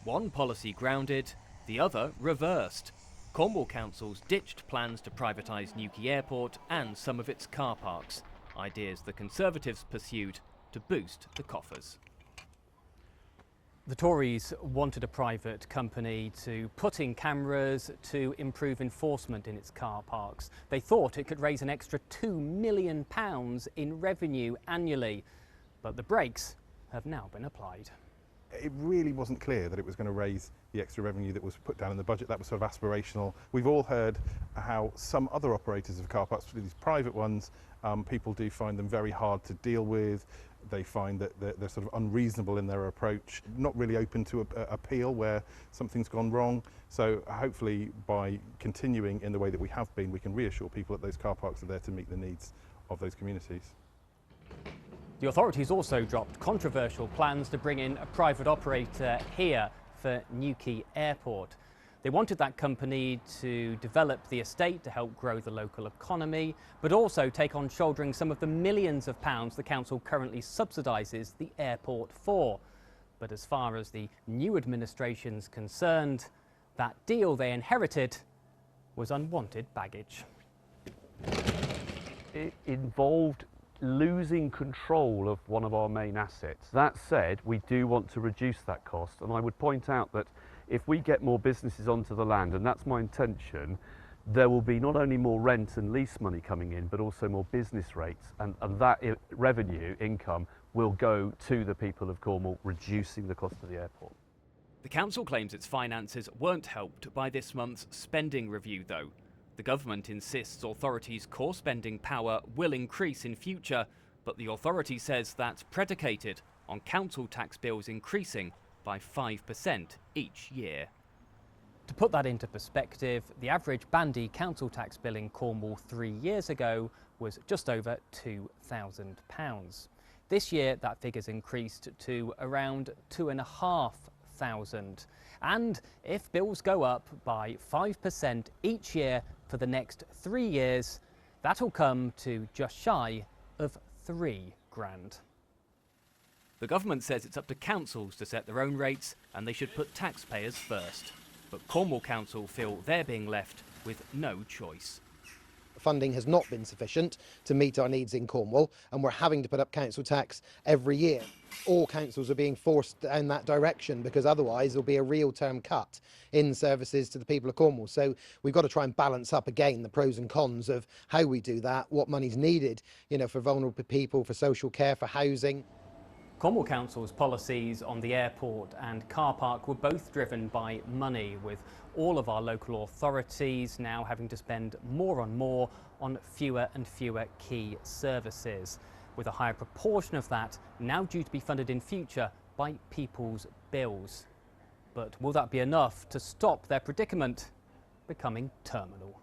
One policy grounded, the other reversed. Cornwall Council's ditched plans to privatise Newquay Airport and some of its car parks, ideas the Conservatives pursued to boost the coffers. The Tories wanted a private company to put in cameras to improve enforcement in its car parks. They thought it could raise an extra £2 million in revenue annually, but the brakes have now been applied. It really wasn't clear that it was going to raise the extra revenue that was put down in the budget. That was sort of aspirational. We've all heard how some other operators of car parks, particularly these private ones, people do find them very hard to deal with. They find that they're sort of unreasonable in their approach, not really open to appeal where something's gone wrong. So hopefully by continuing in the way that we have been, we can reassure people that those car parks are there to meet the needs of those communities. The authorities also dropped controversial plans to bring in a private operator here for Newquay Airport. They wanted that company to develop the estate to help grow the local economy, but also take on shouldering some of the millions of pounds the council currently subsidises the airport for. But as far as the new administration's concerned, that deal they inherited was unwanted baggage. It involved losing control of one of our main assets. That said, we do want to reduce that cost, and I would point out that if we get more businesses onto the land, and that's my intention, there will be not only more rent and lease money coming in, but also more business rates, and that revenue income will go to the people of Cornwall, reducing the cost of the airport. The council claims its finances weren't helped by this month's spending review, though. The government insists authorities' core spending power will increase in future, but the authority says that's predicated on council tax bills increasing by 5% each year. To put that into perspective, the average bandy council tax bill in Cornwall 3 years ago was just over £2,000. This year that figure's increased to around £2,500. And if bills go up by 5% each year for the next 3 years, that'll come to just shy of £3 grand. The government says it's up to councils to set their own rates and they should put taxpayers first. But Cornwall Council feel they're being left with no choice. Funding has not been sufficient to meet our needs in Cornwall, and we're having to put up council tax every year. All councils are being forced in that direction because otherwise there'll be a real term cut in services to the people of Cornwall. So we've got to try and balance up again the pros and cons of how we do that, what money's needed, for vulnerable people, for social care, for housing. Cornwall Council's policies on the airport and car park were both driven by money, with all of our local authorities now having to spend more and more on fewer and fewer key services, with a higher proportion of that now due to be funded in future by people's bills. But will that be enough to stop their predicament becoming terminal?